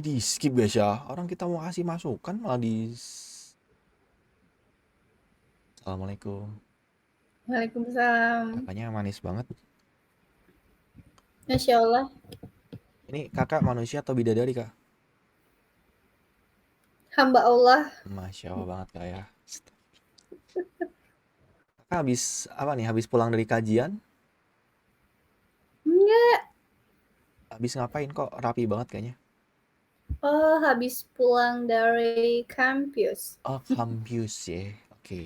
Di skip guys ya. Orang kita mau kasih masukan malah di. Assalamualaikum. Waalaikumsalam. Kakaknya manis banget. Masya Allah. Ini kakak manusia atau bidadari kak? Hamba Allah. Masya Allah banget kak ya. Kakak habis apa nih? Habis pulang dari kajian? Enggak. Habis ngapain kok rapi banget kayaknya? Oh, habis pulang dari kampus. Oh kampus ya. Oke.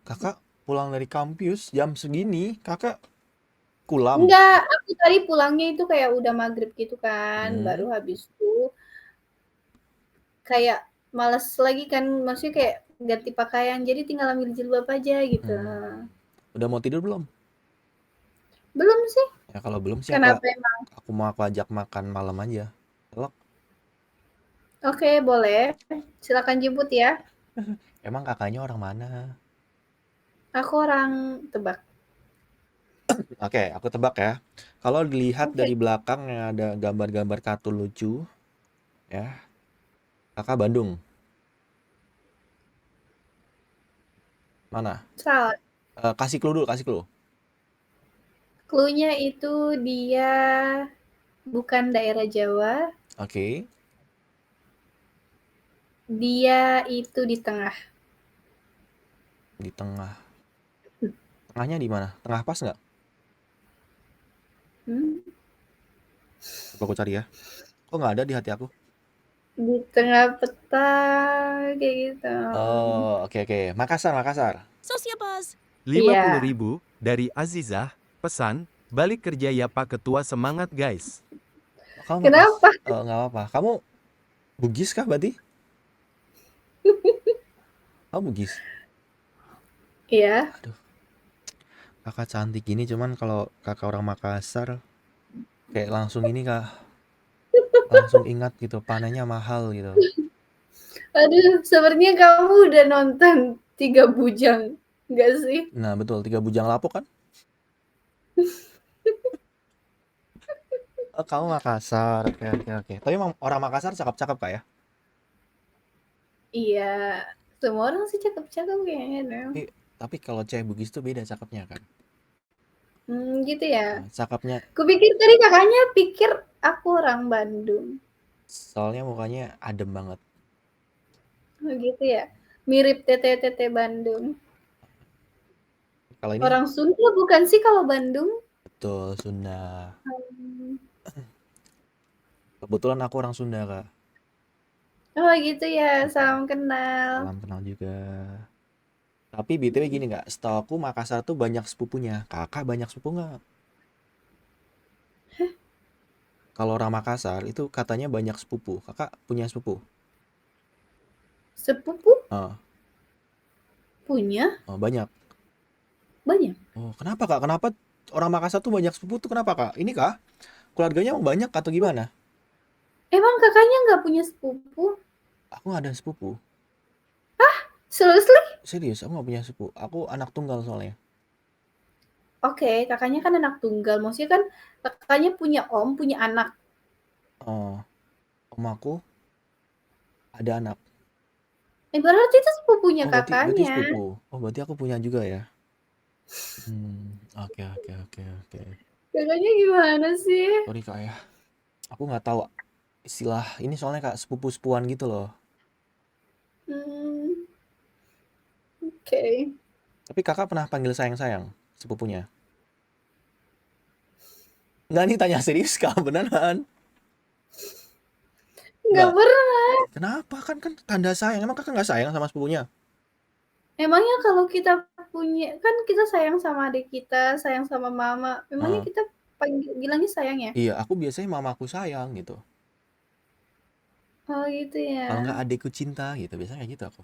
Kakak pulang dari kampus jam segini. Kakak kulam. Enggak, aku tadi pulangnya itu kayak udah maghrib gitu kan. Baru Hmm. habis itu kayak males lagi kan. Maksudnya kayak ganti pakaian. Jadi tinggal ambil jilbab aja gitu. Hmm. Udah mau tidur belum? Belum sih. Ya kalau belum sih aku Kenapa emang? aku mau aku ajak makan malam aja. Elok. Oke, boleh. Silakan jemput ya. Emang kakaknya orang mana? Aku orang Tebak. Oke, aku tebak ya. Kalau dilihat Oke. dari belakang yang ada gambar-gambar kartun lucu, ya, kakak Bandung. Mana? Salah. Kasih clue dulu, kasih clue. Clue-nya itu dia bukan daerah Jawa. Oke, Dia itu di tengah. di tengah. Tengahnya di mana? Tengah pas nggak? Hmm? Coba aku cari ya. Kok nggak ada di hati aku? Di tengah peta kayak gitu. Oh, oke oke. Makassar, Makassar. Sosiabas. Iya. 50.000 dari Azizah, pesan, balik kerja ya Pak Ketua semangat guys. Oh, kamu Makas. Kenapa? Nggak apa-apa. Kamu Bugis kah berarti? Kamu Bugis? Iya. Aduh, kakak cantik gini, cuman kalau kakak orang Makassar, kayak langsung ini kak, langsung ingat gitu, panennya mahal gitu. Aduh, sepertinya kamu udah nonton Tiga Bujang, nggak sih? Nah betul, tiga bujang lapuk kan? Oh, kamu Makassar, oke oke oke. Tapi emang orang Makassar cakep-cakep kak ya? Iya. Semua orang sih cakep-cakep kayaknya deh. Tapi, tapi kalau cewek Bugis tuh beda cakepnya kan? Gitu ya. Cakepnya, Kupikir tadi kakaknya pikir aku orang Bandung. soalnya mukanya adem banget. Oh, gitu ya. Mirip tete-tete Bandung. Kalau ini Orang Sunda bukan sih kalau Bandung? betul Sunda. Hmm. Kebetulan aku orang Sunda kak. Oh gitu ya, salam kenal. Salam kenal juga. Tapi BTW gini nggak, setahu aku Makassar tuh banyak sepupunya. Kakak banyak sepupu nggak? Kalau orang Makassar itu katanya banyak sepupu. Kakak punya sepupu? Sepupu Oh, punya oh banyak. banyak. Oh, kenapa kak? Kenapa orang Makassar tuh banyak sepupu tuh kenapa kak? Ini kak? Keluarganya mau banyak atau gimana? Emang kakaknya nggak punya sepupu? Aku nggak ada sepupu. Seriously? Serius, aku nggak punya sepupu. Aku anak tunggal soalnya. Oke, kakaknya kan anak tunggal. Maksudnya kan kakaknya punya om, punya anak. Oh, om aku ada anak. Berarti itu sepupunya Oh, berarti kakaknya. sepupu. Oh, berarti aku punya juga ya. Oke oke oke oke. Kakaknya gimana sih? Sorry kak ya. Aku nggak tahu istilah ini soalnya kak sepupu-sepuan gitu loh. Hmm, oke. Tapi kakak pernah panggil sayang-sayang sepupunya? Nggak nih tanya serius kak beneran? Nggak Nggak. pernah. Kenapa kan tanda sayang? Emang kakak nggak sayang sama sepupunya? Emangnya kalau kita punya, kan kita sayang sama adik kita, sayang sama mama. Memangnya Heeh. kita bilangnya sayang ya? Iya, aku biasanya mamaku sayang gitu. Oh gitu ya. Kalau nggak adikku cinta gitu, biasanya kayak gitu aku.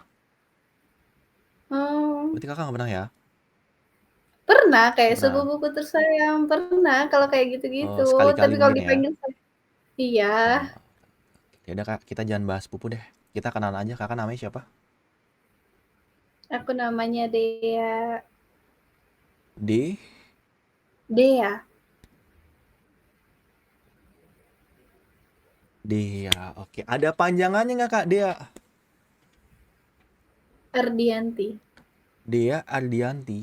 Oh, Berarti kakak nggak pernah ya? pernah Nggak kayak pernah. sepupuku tersayang, pernah kalau kayak Oh, gitu-gitu. sekali-kali Tapi kalau mungkin ya. dipanggil sayang, iya. Oh, ya udah kak, kita jangan bahas sepupu deh. Kita kenalan aja. Kakak namanya siapa? Aku namanya Dea. D. Dea. Dea, oke. Ada panjangannya nggak Kak Dea? Ardianti. Dea Ardianti.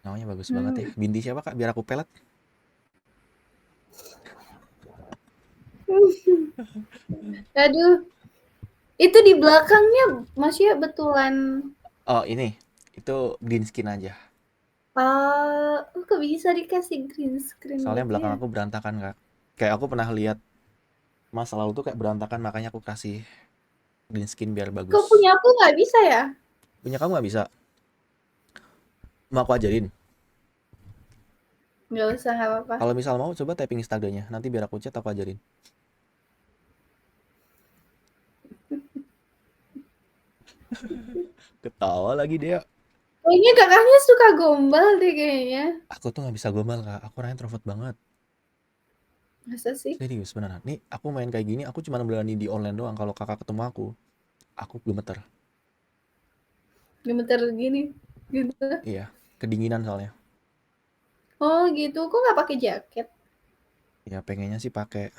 Namanya bagus banget ya. Binti siapa Kak? Biar aku pelet. Aduh, itu di belakangnya masih betulan. Oh ini, itu green skin aja. Kok bisa dikasih green screen Soalnya gitu belakang ya? aku berantakan Kak. Kayak aku pernah lihat masa lalu tuh kayak berantakan, makanya aku kasih green skin biar Kok bagus. punya aku nggak bisa ya? Punya kamu nggak bisa? Mau aku ajarin? Nggak usah, nggak apa-apa. Kalau misal mau, coba typing Instagramnya. Nanti biar aku chat, aku ajarin. Ketawa lagi dia. Kayaknya kakaknya suka gombal deh kayaknya. Aku tuh nggak bisa gombal Kak. Aku orangnya introvert banget. Masa sih? Serius beneran. Nih aku main kayak gini, aku cuma berani di online doang. Kalau kakak ketemu aku gemeter. Gemeter gini. Gitu. Iya, kedinginan soalnya. Oh gitu, kok nggak pakai jaket? Ya pengennya sih pakai.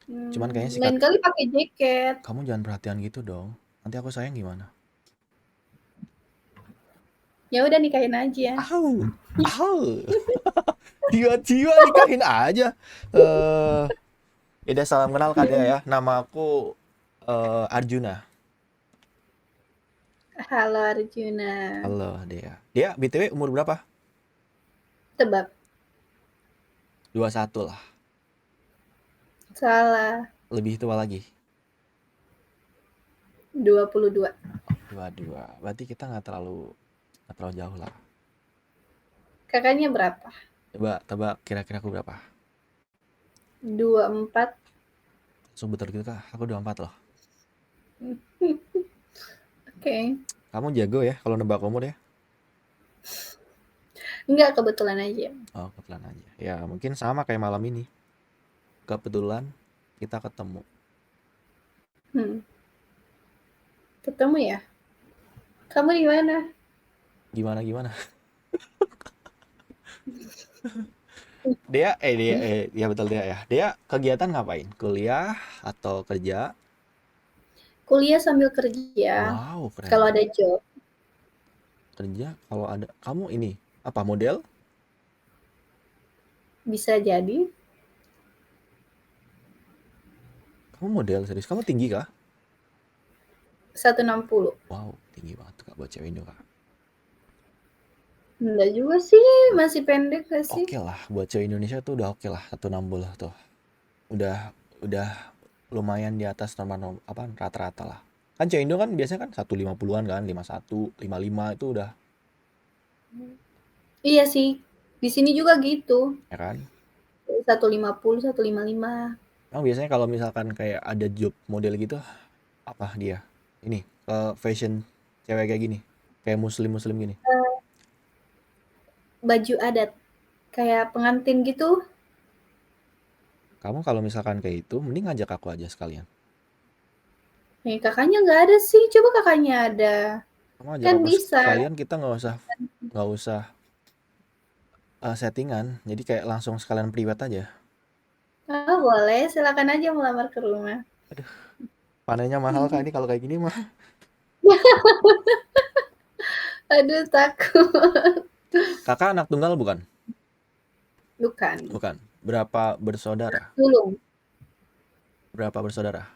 Cuman kayaknya sih Lain kali pakai jaket. kamu jangan perhatian gitu dong. Nanti aku sayang gimana? Ya udah nikahin aja. Au, au. Tiba-tiba nikahin aja. Ya udah salam kenal Kak Dea ya. Nama aku Arjuna. Halo Arjuna. Halo Dea. Dea, BTW umur berapa? Tebak. 21 lah. Salah. Lebih tua lagi. 22. 22. Berarti kita nggak terlalu jauh lah. Kakaknya berapa? Coba tebak kira-kira aku berapa? 24. Langsung betul gitu Kak. Aku 24 loh. Oke. Kamu jago ya kalau nebak umur ya? Enggak, kebetulan aja. Oh, kebetulan aja. Ya, mungkin sama kayak malam ini. Kebetulan kita ketemu. Ketemu ya? Kamu di mana? Gimana? Dea, ya betul Dea ya. Dea kegiatan ngapain? Kuliah atau kerja? Kuliah sambil kerja. Wow, keren Kalau ada banget. job. Kerja kalau ada. Kamu ini apa model? Bisa jadi. Kamu model serius? Kamu tinggi kah? 160. Wow, tinggi banget tuh Kak buat cewek Indo Kak. Enggak juga sih, masih pendek gak sih? Oke lah, buat cewek Indonesia tuh udah oke lah 160 tuh. Udah lumayan di atas normal apa rata-rata lah. Kan cewek Indo kan biasanya kan 150-an kan, 51, 55 itu udah, Iya sih, di sini juga gitu. ya kan? 150, 155. Emang biasanya kalau misalkan kayak ada job model gitu, apa dia? Ini fashion cewek kayak gini, kayak muslim-muslim gini. Baju adat, kayak pengantin gitu. Kamu kalau misalkan kayak itu, mending ngajak aku aja sekalian. Nih kakaknya nggak ada sih, coba kakaknya ada. Kamu ajak Kan aku bisa. sekalian, kita nggak usah settingan. Jadi kayak langsung sekalian priwet aja. Oh boleh, silakan aja melamar ke rumah. Panennya mahal Kak ini kalau kayak gini mah. Aduh takut. Kakak anak tunggal bukan? Bukan, Bukan. Berapa bersaudara? sulung. Berapa bersaudara?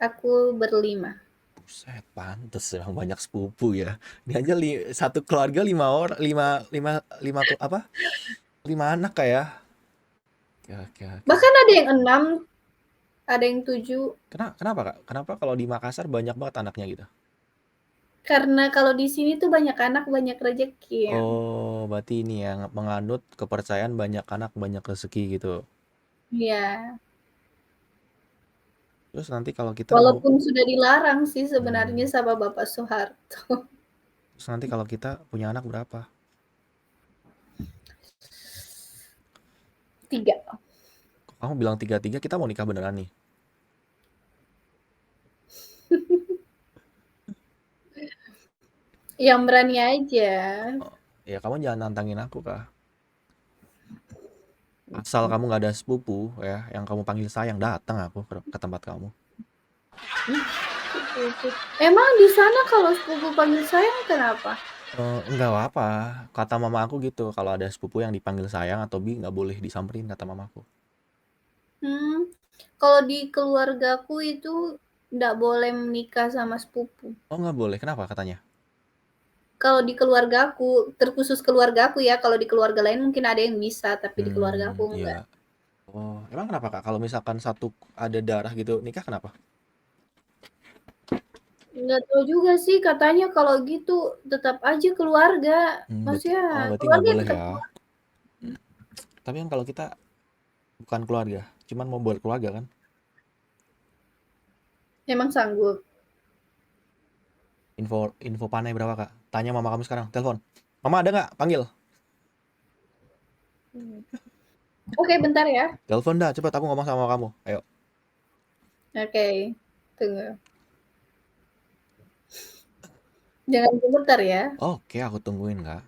Aku berlima. Buset, pantes emang banyak sepupu ya. Ini aja satu keluarga 5 anak kayak. Oke. Bahkan ada yang 6, ada yang 7. Kenapa Kak? Kenapa kalau di Makassar banyak banget anaknya gitu? Karena kalau di sini tuh banyak anak, banyak rezeki ya. Oh, berarti ini ya menganut kepercayaan banyak anak banyak rezeki gitu. Iya. Terus nanti kalau kita mau, Walaupun sudah dilarang sih sebenarnya sama Bapak Soeharto. terus nanti kalau kita punya anak berapa? 3. Kok kamu bilang 3-3, kita mau nikah beneran nih? Yang berani aja. Ya kamu jangan nantangin aku Kak. Asal kamu nggak ada sepupu ya, yang kamu panggil sayang, datang aku ke tempat kamu. Emang di sana kalau sepupu panggil sayang kenapa? Enggak apa-apa. Kata mama aku gitu, kalau ada sepupu yang dipanggil sayang atau bi nggak boleh disamperin kata mamaku. Kalau di keluargaku itu nggak boleh menikah sama sepupu. Oh nggak boleh, kenapa katanya? Kalau di keluargaku, terkhusus keluargaku ya, kalau di keluarga lain mungkin ada yang bisa, tapi di keluargaku enggak. Iya. Oh, emang kenapa kak? Kalau misalkan satu ada darah gitu nikah kenapa? Nggak tahu juga sih, katanya kalau gitu tetap aja keluarga. Maksudnya Berarti nggak keluarga boleh tetap ya. Tapi kan kalau kita bukan keluarga, cuman mau buat keluarga kan? emang sanggup. Info panai berapa kak? Tanya mama kamu sekarang, telepon. Mama ada nggak? Panggil. Oke, bentar ya. Telepon dah, cepet aku ngomong sama kamu. Ayo. Oke, tunggu. Jangan bentar ya. Oke, aku tungguin kak.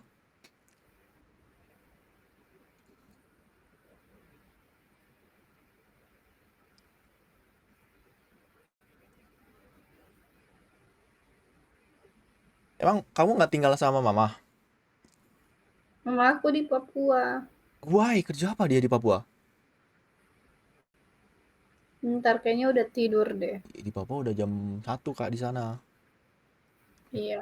Emang kamu nggak tinggal sama mama? Mama aku di Papua. Why, kerja apa dia di Papua? Ntar kayaknya udah tidur deh. Di Papua udah jam 1 kak di sana. Iya.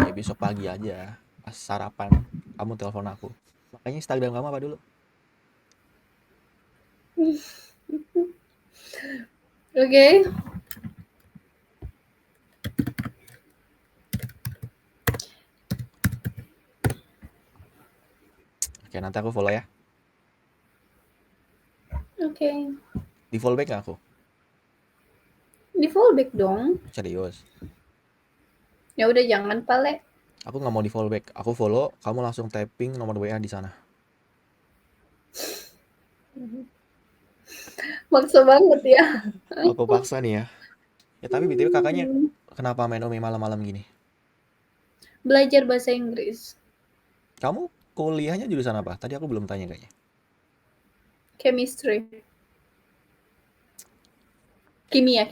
Ya besok pagi aja, pas sarapan, kamu telepon aku. Makanya Instagram kamu apa dulu? Oke. Oke, nanti aku follow ya. Oke. Di follow back nggak aku? Di fallback dong. Serius. Ya udah jangan pale. Aku nggak mau di follow back. Aku follow, kamu langsung tapping nomor WA di sana. Maksa banget ya. Aku paksa nih ya. Ya tapi BTW kakaknya kenapa main Ome malam-malam gini? Belajar bahasa Inggris. Kamu kuliahnya jurusan apa? Tadi aku belum tanya kayaknya. Chemistry. Kimia.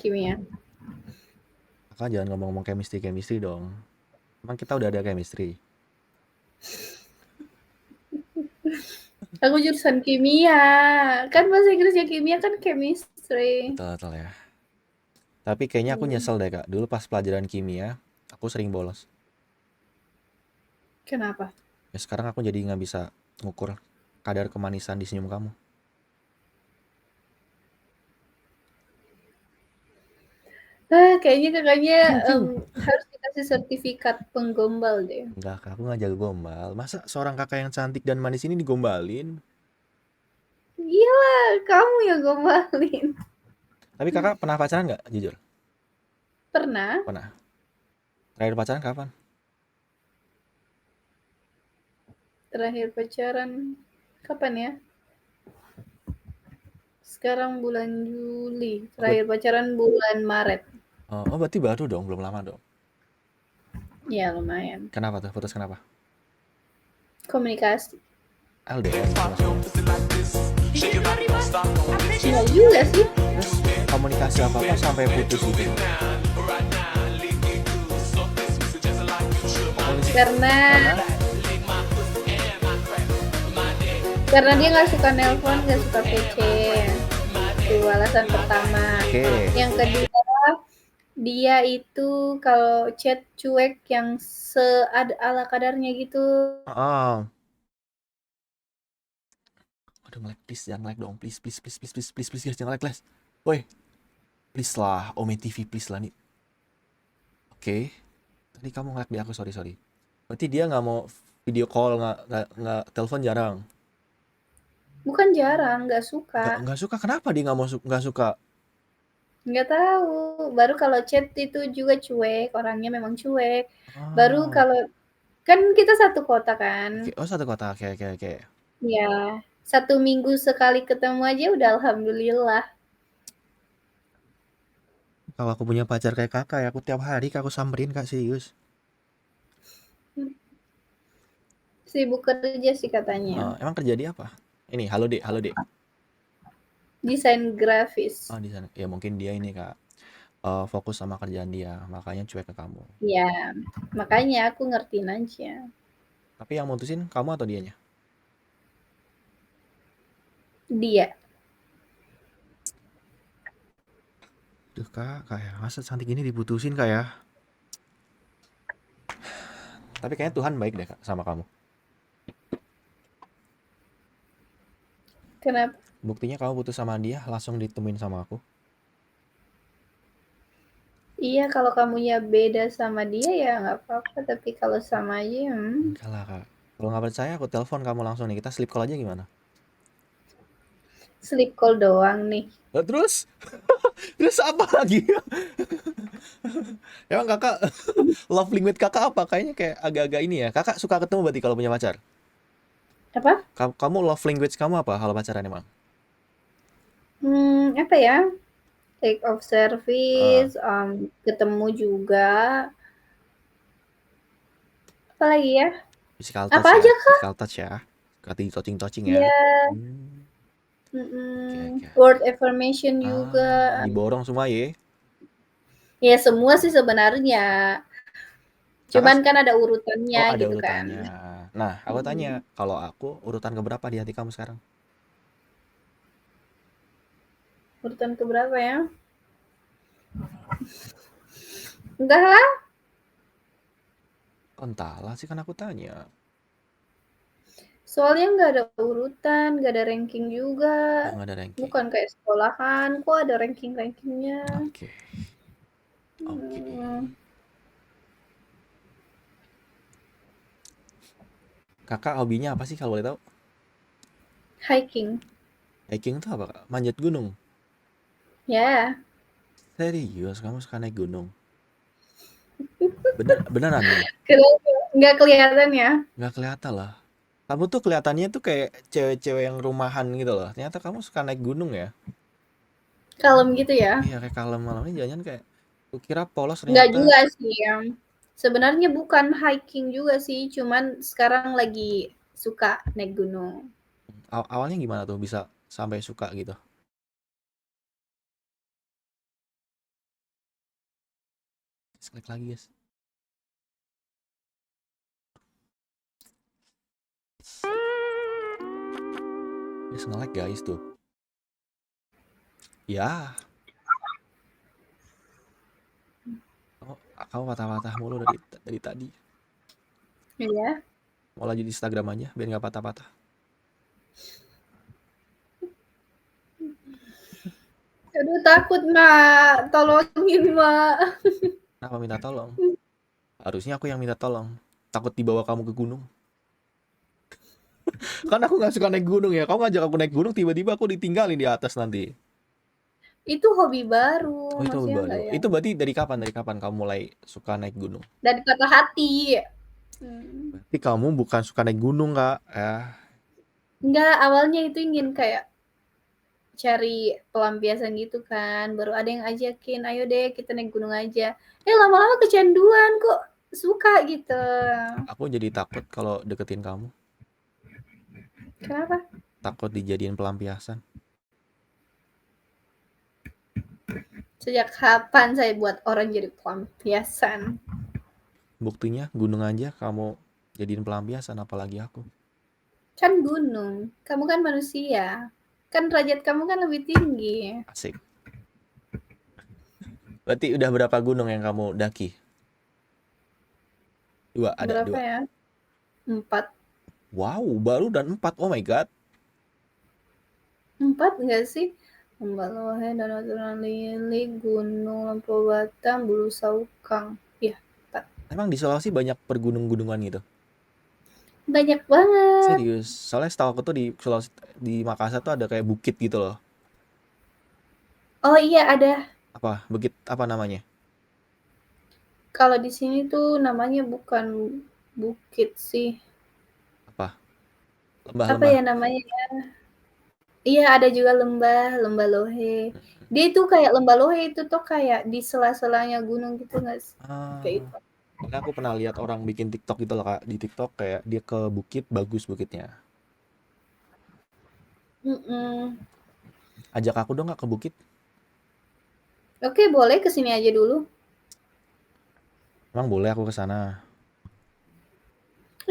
Kakak jangan ngomong-ngomong chemistry dong. Emang kita udah ada chemistry. Aku jurusan kimia. Kan bahasa Inggrisnya kimia kan chemistry. Betul ya. Tapi kayaknya aku nyesel deh kak. Dulu pas pelajaran kimia, aku sering bolos. Kenapa? Ya sekarang aku jadi nggak bisa ngukur kadar kemanisan di senyum kamu. Kayaknya kakaknya harus dikasih sertifikat penggombal deh. Enggak, kak, aku nggak jago gombal. Masa seorang kakak yang cantik dan manis ini digombalin? Iya, kamu yang gombalin. Tapi kakak pernah pacaran nggak? Jujur. Pernah? Pernah. Terakhir pacaran kapan? Terakhir pacaran kapan ya? Sekarang bulan Juli. Terakhir pacaran bulan Maret. Oh, berarti baru dong, belum lama dong. Ya lumayan. Kenapa tuh? Putus kenapa? Komunikasi. LDR. Enggak juga sih. Terus komunikasi apa sampai putus gitu? Karena dia nggak suka nelpon, nggak suka PC. Itu alasan pertama. Oke. Yang kedua, dia itu kalau chat cuek yang ala kadarnya gitu. Oh. Aduh, nge-lag, please jangan nge-lag dong, please guys, jangan nge-lag guys. Woi, please lah, Ome TV please lah nih. Oke. Tadi kamu nge-lag di aku, sorry. Berarti dia nggak mau video call, nggak telepon jarang. Bukan jarang, nggak suka. Nggak suka, kenapa dia nggak suka? Nggak tahu. Baru kalau chat itu juga cuek, orangnya memang cuek. Baru kalau kan kita satu kota kan. Oh, satu kota, oke. Ya, 1 minggu sekali ketemu aja udah alhamdulillah. Kalau aku punya pacar kayak kakak ya, aku tiap hari aku samperin kak, serius. Sibuk kerja sih katanya. Emang kerja di apa? Ini halo Dek, halo Dek. Desain grafis. Oh, di sana. Ya mungkin dia ini Kak, fokus sama kerjaan dia, makanya cuek ke kamu. Ya, makanya aku ngertiin aja. Tapi yang mutusin kamu atau dianya? Dia. Duh Kak, kayak masa cantik ini diputusin Kak ya? Tapi kayaknya Tuhan baik deh Kak sama kamu. Kenapa? Buktinya kamu putus sama dia langsung ditemuin sama aku. Iya, kalau kamunya beda sama dia ya nggak apa-apa. Tapi kalau sama aja, Enggak lah Kak. Kalau nggak percaya aku telepon kamu langsung nih. Kita sleep call aja gimana? sleep call doang nih. Lah, terus? Terus apa lagi? Emang kakak love language kakak apa? Kayaknya kayak agak-agak ini ya. Kakak suka ketemu berarti kalau punya pacar. Apa? Kamu love language kamu apa kalau pacaran emang? Apa ya? Take of Ah, service, ketemu juga. Apa lagi ya? physical Apa touch ya. aja? Physical touch ya. Kati touching-touching ya. Iya. Hmm, oke oke oke. Word affirmation Ah, juga. diborong semua ya. Ya semua sih sebenarnya. Kakak, Cuman kan ada urutannya oh ada gitu kan. urutannya. Nah, aku tanya, Mm-mm. kalau aku urutan keberapa di hati kamu sekarang? Urutan keberapa ya? Enggak lah. Oh, entahlah sih kan aku tanya. Soalnya nggak ada urutan, nggak ada ranking juga. Oh, nggak ada ranking. Bukan kayak sekolahan, kok ada ranking-rankingnya. Oke, oke. Kakak hobinya apa sih kalau boleh tahu? Hiking. Hiking itu apa Kak? Manjat gunung. Ya, Serius, kamu suka naik gunung? Beneran nih? nggak kelihatan ya. Nggak kelihatan lah. Kamu tuh kelihatannya tuh kayak cewek-cewek yang rumahan gitu loh. Ternyata kamu suka naik gunung ya? Kalem gitu ya. Iya, kayak kalem malam ini jangan kayak kukira polos Nggak ternyata. juga sih ya. Sebenarnya bukan hiking juga sih, cuman sekarang lagi suka naik gunung. Awalnya gimana tuh bisa sampai suka gitu? Klik lagi guys. Guys, nge-lag guys tuh. Ya, kamu patah-patah mulu dari tadi. Iya. Mau lanjut di Instagram aja biar nggak patah-patah. Aduh takut, Mak. Tolongin, Mak. Kenapa minta tolong? Harusnya aku yang minta tolong. Takut dibawa kamu ke gunung. Kan aku nggak suka naik gunung ya. Kamu ngajak aku naik gunung, tiba-tiba aku ditinggalin di atas nanti. Itu hobi baru, Oh itu maksudnya baru. enggak ya? Itu berarti dari kapan? Dari kapan kamu mulai suka naik gunung? Dari patah hati. Berarti kamu bukan suka naik gunung kak? Enggak, awalnya itu ingin kayak cari pelampiasan gitu kan. Baru ada yang ajakin, ayo deh kita naik gunung aja. Lama-lama kecanduan kok suka gitu. Aku jadi takut kalau deketin kamu. Kenapa? Takut dijadiin pelampiasan. Sejak kapan saya buat orang jadi pelampiasan? Buktinya gunung aja kamu jadiin pelampiasan, apalagi aku. Kan gunung, kamu kan manusia. Kan derajat kamu kan lebih tinggi. Asik. Berarti udah berapa gunung yang kamu daki? Ada Berapa dua. ya? 4. Wow, baru dan 4. Oh my god. 4 enggak sih? Lembah Lohe, Danau Turan Lili, Gunung Lempo Batam, Bulu Saukang. Iya, 4. Emang di Sulawesi banyak pergunung-gunungan gitu? Banyak banget. Serius. Soalnya setahu aku tuh di Sulawesi, di Makassar tuh ada kayak bukit gitu loh. Oh iya ada. Apa? Bukit apa namanya? Kalau di sini tuh namanya bukan bukit sih. Apa? Apa Lembah-lembah. ya namanya ya? Iya ada juga Lembah Lohe. Dia itu kayak Lembah Lohe itu tuh kayak di sela-selanya gunung gitu nggak sih? Kayak Ah, itu. soalnya aku pernah lihat orang bikin TikTok gitu loh kak. Di TikTok kayak dia ke bukit, bagus bukitnya. Mm-mm. Ajak aku dong Kak ke bukit. Oke, boleh kesini aja dulu. Emang boleh aku ke sana?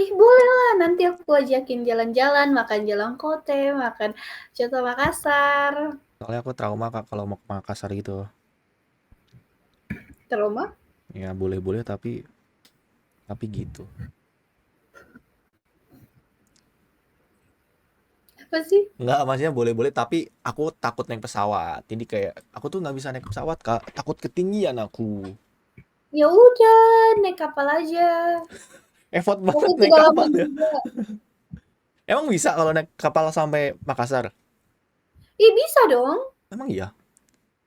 Ih, boleh lah. Nanti aku ajakin jalan-jalan, makan jalangkote, makan coto Makassar. Soalnya aku trauma Kak kalau mau ke Makassar gitu. Trauma? Ya boleh-boleh tapi gitu. Apa sih? Enggak, maksudnya boleh-boleh tapi aku takut naik pesawat. Jadi kayak aku tuh nggak bisa naik pesawat Kak, takut ketinggian aku. Ya udah, naik kapal aja. Effort Aku banget naik tidak lama kapal ya. juga. Emang bisa kalau naik kapal sampai Makassar? Ih, bisa dong. Emang iya.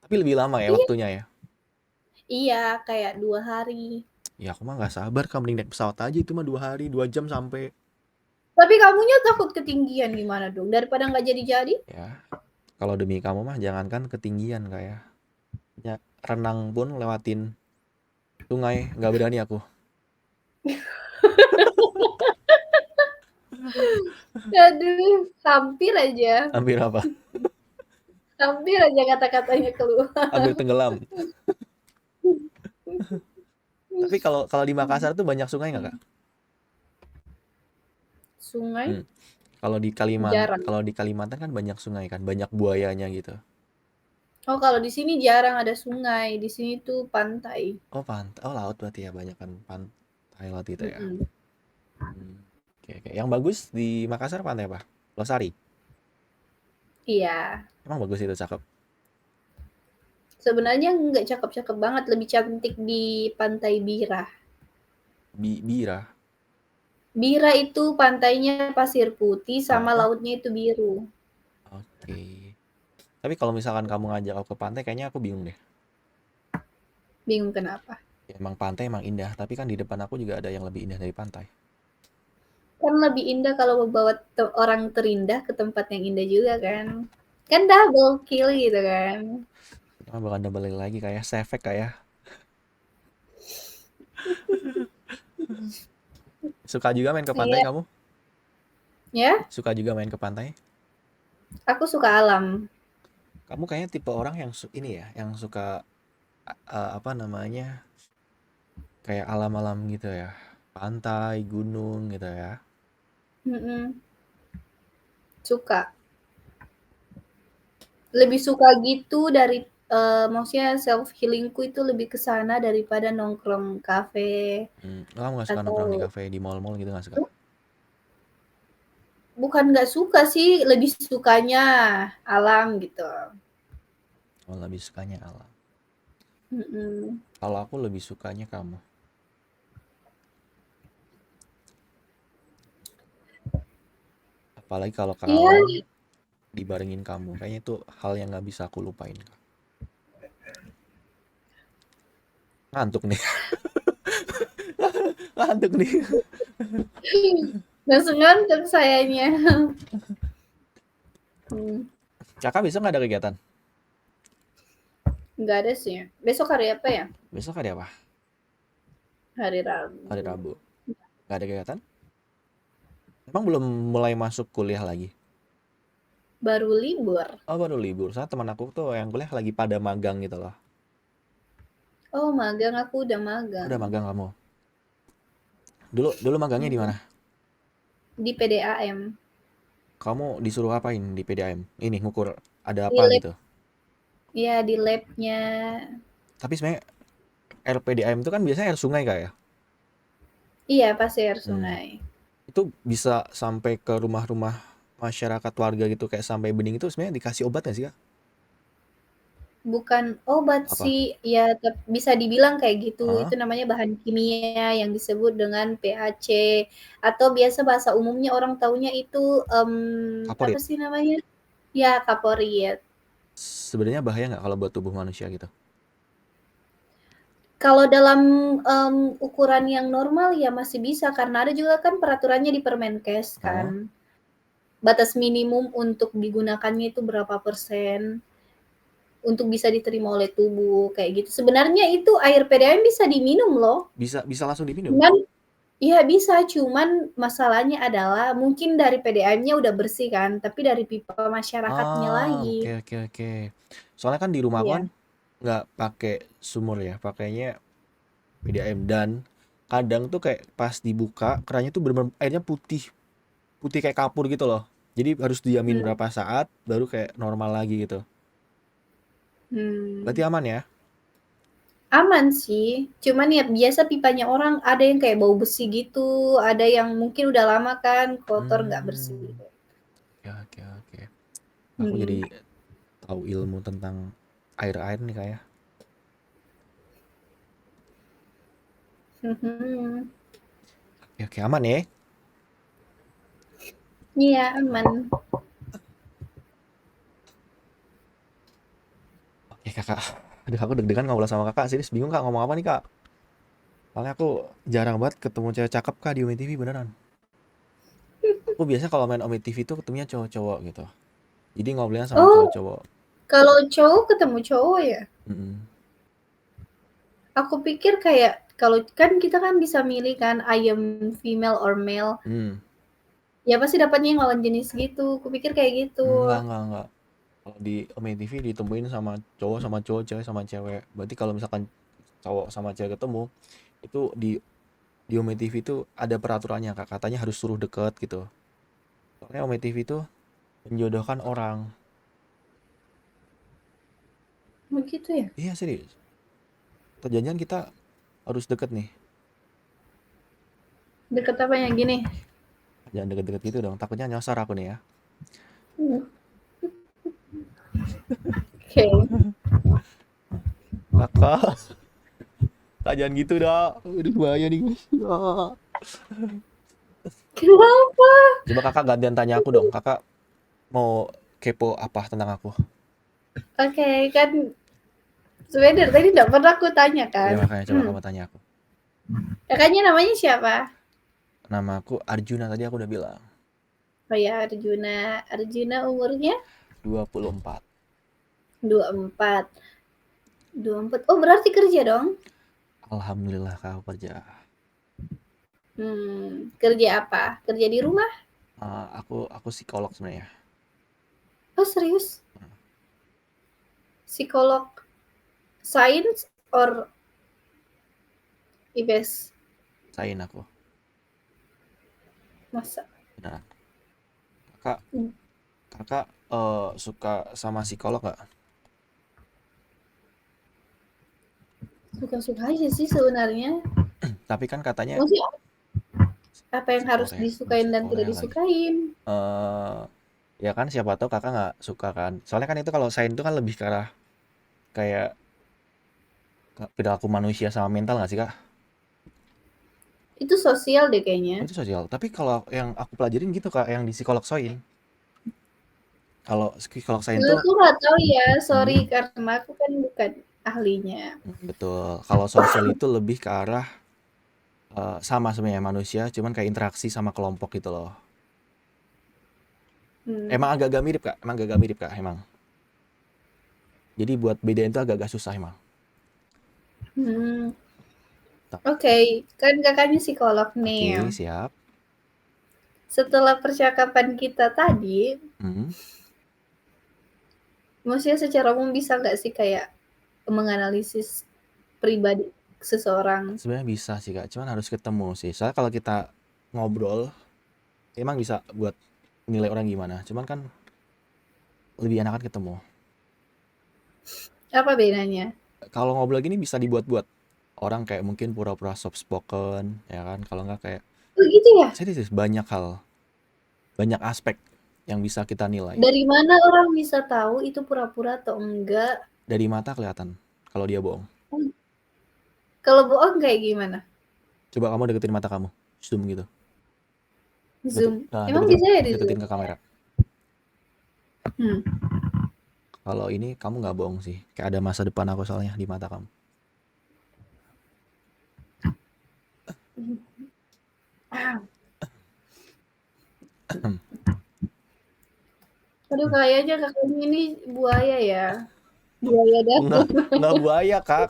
Tapi lebih lama ya Iya, waktunya ya. iya, kayak 2 hari. Ya aku mah nggak sabar Kak, mending naik pesawat aja itu mah 2 hari 2 jam sampai. Tapi kamunya takut ketinggian gimana dong? Daripada nggak jadi-jadi? Ya kalau demi kamu mah jangankan ketinggian kayak ya renang pun lewatin sungai nggak berani aku. Aduh, hampir aja. Hampir apa? Hampir aja kata-katanya keluar. Hampir tenggelam. Tapi kalau kalau di Makassar tuh banyak sungai nggak Kak? Sungai Hmm. jarang. Kalau di Kalimantan kan banyak sungai kan, banyak buayanya gitu. Oh, kalau di sini jarang ada sungai. Di sini tuh pantai. Oh pantai, oh laut berarti ya banyak kan pantai laut itu ya. Mm-mm. Hmm. Oke, oke. Yang bagus di Makassar pantai apa? Losari. Iya. Emang bagus itu cakep. Sebenarnya nggak cakep-cakep banget. Lebih cantik di Pantai Bira. Bira. Bira itu pantainya pasir putih sama Oh, lautnya itu biru. oke. Tapi kalau misalkan kamu ngajak aku ke pantai, kayaknya aku bingung deh. Bingung kenapa? Ya, emang pantai emang indah, tapi kan di depan aku juga ada yang lebih indah dari pantai. Kan lebih indah kalau membawa orang terindah ke tempat yang indah juga kan. Kan double kill gitu kan. Cuma bakal balik lagi kayak sefek kayak. Suka juga main ke pantai Iya, kamu? ya. Suka juga main ke pantai? Aku suka alam. Kamu kayaknya tipe orang yang ini ya, yang suka apa namanya? Kayak alam-alam gitu ya. Pantai, gunung gitu ya. Mm-mm. Suka. Lebih suka gitu dari maksudnya self healingku itu lebih ke sana daripada nongkrong kafe Kamu nggak suka nongkrong di atau kafe, di mall-mall gitu nggak suka? bukan nggak suka sih, lebih sukanya alam gitu. Oh, lebih sukanya alam. Mm-mm. Kalau aku lebih sukanya kamu. Apalagi kalau ke Iya, alam dibarengin kamu. Kayaknya itu hal yang nggak bisa aku lupain. Ngantuk nih. Ngantuk nih. langsung ngantuk sayanya. Hmm, Kakak besok nggak ada kegiatan? nggak ada sih. Besok hari apa ya? Besok ada apa? Hari Hari Rabu. Rabu. Nggak ada kegiatan? Emang belum mulai masuk kuliah lagi? Baru libur. Oh baru libur. Soalnya teman aku tuh yang kuliah lagi pada magang gitu loh. Oh, magang, aku udah magang. Udah magang kamu? Dulu dulu magangnya di mana? Mm, di PDAM. Kamu disuruh apain di PDAM? Ini ngukur ada Di apa lab, gitu? ya di labnya. Tapi sebenarnya RPDAM itu kan biasanya air sungai kak ya? Iya, pasir Hmm. sungai. Itu bisa sampai ke rumah-rumah masyarakat warga gitu kayak sampai bening itu sebenarnya dikasih obat nggak sih kak? Bukan obat Apa? sih, ya bisa dibilang kayak gitu. Itu Hah? namanya bahan kimia yang disebut dengan PHC atau biasa bahasa umumnya orang taunya itu apa Kaporit. sih namanya? Ya, kaporit. Sebenarnya bahaya nggak kalau buat tubuh manusia gitu? Kalau dalam ukuran yang normal ya masih bisa karena ada juga kan peraturannya di Permenkes kan. Hah? Batas minimum untuk digunakannya itu berapa persen untuk bisa diterima oleh tubuh kayak gitu. Sebenarnya itu air PDAM bisa diminum loh. Bisa bisa langsung diminum? Cuman Iya bisa, cuman masalahnya adalah mungkin dari PDAM-nya udah bersih kan, tapi dari pipa masyarakatnya Oke lagi. oke oke. Soalnya kan di rumah aku kan Iya. nggak pakai sumur ya, pakainya PDAM dan kadang tuh kayak pas dibuka kerannya tuh bener-bener airnya putih putih kayak kapur gitu loh. Jadi harus diamin Hmm. berapa saat baru kayak normal lagi gitu. Berarti Hmm. aman ya? Aman sih, cuman ya biasa pipanya orang ada yang kayak bau besi gitu, ada yang mungkin udah lama kan kotor nggak bersih. Oke oke oke. Aku Hmm. jadi tahu ilmu tentang air-air nih kayak. Mhm. Oke oke aman ya. Iya aman. Oke kakak. Aduh aku deg-degan ngobrol sama kakak. Serius bingung kak ngomong apa nih kak? Soalnya aku jarang banget ketemu cewek cakep kak di Umi TV beneran. Aku biasa kalau main Umi TV tuh ketemunya cowok-cowok gitu. Jadi ngobrolnya sama Oh, cowok-cowok. kalau cowok ketemu cowok ya? Mm-mm. Aku pikir kayak kalau kan kita kan bisa milih kan ayam female or male. Hmm. Ya pasti dapatnya yang lawan jenis gitu. Kupikir kayak gitu. Enggak. Kalau di Umi TV ditemuin sama cowok, cewek sama cewek. Berarti kalau misalkan cowok sama cewek ketemu, itu di Umi TV itu ada peraturannya kak. Katanya harus suruh deket gitu. Soalnya Umi TV itu menjodohkan orang. Begitu ya? Iya serius. Perjanjian kita harus deket nih. Deket apa yang gini? Jangan deket-deket gitu dong. Takutnya nyasar aku nih ya. Hmm. Oke. Kakak, kak jangan gitu dah. Aduh bahaya nih guys. Ah. Kenapa? Coba kakak gantian tanya aku dong. Kakak mau kepo apa tentang aku? Oke, kan sebenarnya dari tadi nggak pernah aku tanya Ya kan. makanya coba kamu tanya aku. Kakaknya namanya siapa? Nama aku Arjuna tadi aku udah bilang. Oh ya, Arjuna. Arjuna umurnya 24. 24. 24. Oh, berarti kerja dong? Alhamdulillah kak aku kerja. Kerja apa? Kerja di rumah? Aku psikolog sebenarnya. Oh, serius? Psikolog science or IPS? Sain aku. Masa? Beneran. Kakak, Hmm. kakak suka sama psikolog gak? Suka-suka aja sih sebenarnya. Tapi kan katanya Maksudnya apa yang harus Korea, disukain dan tidak Korea lagi. disukain? Ya kan siapa tahu kakak nggak suka kan. Soalnya kan itu kalau sain itu kan lebih ke arah kayak perilaku manusia sama mental nggak sih kak? Itu sosial deh kayaknya. Oh, itu sosial. Tapi kalau yang aku pelajarin gitu kak, yang di psikolog soin. Kalau psikolog sain tuh, Aku nggak tahu ya, sorry hmm, karena aku kan bukan ahlinya. betul. Kalau sosial itu lebih ke arah sama sebenarnya manusia, cuman kayak interaksi sama kelompok gitu loh. Hmm. Emang agak-agak mirip kak, emang agak-agak mirip kak, emang. Jadi buat bedain itu agak-agak susah emang. Hmm. Tak- Oke, kan kakaknya psikolog nih. Oke, siap. Setelah percakapan kita tadi, Hmm. maksudnya secara umum bisa nggak sih kayak menganalisis pribadi seseorang? Sebenarnya bisa sih kak, cuman harus ketemu sih. Soalnya kalau kita ngobrol, emang bisa buat nilai orang gimana. Cuman kan lebih enakan ketemu. Apa bedanya? Kalau ngobrol gini bisa dibuat-buat. Orang kayak mungkin pura-pura soft spoken, ya kan? Kalau nggak kayak Oh gitu ya? serius banyak hal, banyak aspek yang bisa kita nilai. Dari mana orang bisa tahu itu pura-pura atau enggak? Dari mata kelihatan kalau dia bohong. Kalau bohong kayak gimana? Coba kamu deketin mata kamu, zoom gitu. Zoom. Nah, Emang bisa ya di deketin zoom? ke kamera. Hmm. Kalau ini kamu nggak bohong sih. Kayak ada masa depan aku soalnya di mata kamu. Ah. Aduh kayaknya kakaknya ini buaya ya. Buaya dalam. Nggak buaya kak,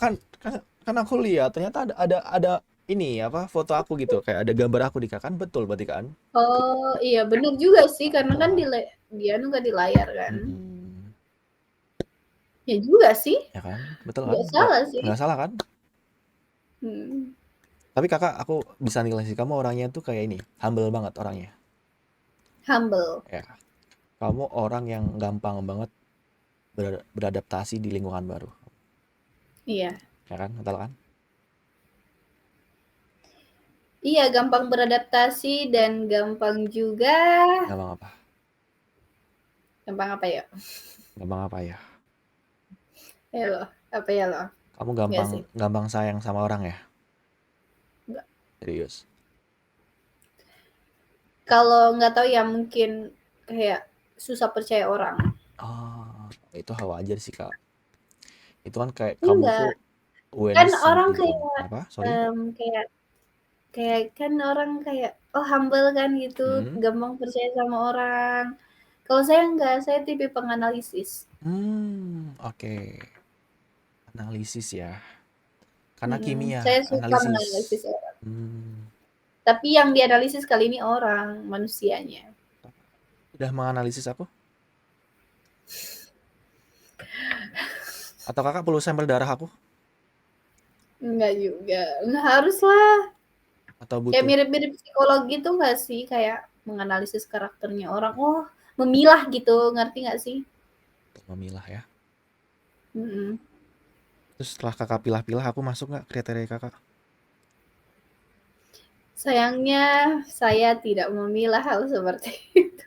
kan aku lihat ternyata ada ini apa foto aku gitu, kayak ada gambar aku di kakak, kan betul berarti kan? Oh, iya bener juga sih karena kan dia nggak di layar kan. Mm-mm. Ya juga sih, Ya kan, betul kan? nggak salah sih. Nggak salah kan? Hmm. Tapi kakak, aku bisa nilai sih kamu orangnya tuh kayak ini, humble banget orangnya. Humble. Ya, kamu orang yang gampang banget beradaptasi di lingkungan baru, Iya. ya kan? Betul kan? Iya, gampang beradaptasi dan gampang juga Gampang apa? gampang apa ya? Gampang apa ya? Ya loh, apa ya loh? Kamu Nggak gampang sih, gampang sayang sama orang ya? nggak. Serius. Kalau nggak tahu ya mungkin kayak susah percaya orang. Oh, itu hal wajar sih kak. Itu kan kayak kamu Enggak, tuh kan awareness sama orang lingkungan. kayak Apa? Sorry? kayak kayak kan orang kayak oh humble kan gitu, Hmm? gampang percaya sama orang. Kalau saya enggak, saya tipe penganalisis. Oke. Analisis ya. Karena kimia, Saya suka analisis. menganalisis orang. Hmm. Tapi yang dianalisis kali ini orang, manusianya. Udah menganalisis aku? Atau kakak perlu sampel darah aku? Enggak juga, enggak harus lah. Atau Kayak butuh? mirip-mirip psikolog gitu nggak sih? Kayak menganalisis karakternya orang. Oh, memilah gitu, ngerti nggak sih? Memilah ya. Mm-mm. Terus setelah kakak pilah-pilah, aku masuk nggak kriteria kakak? Sayangnya saya tidak memilah hal seperti itu.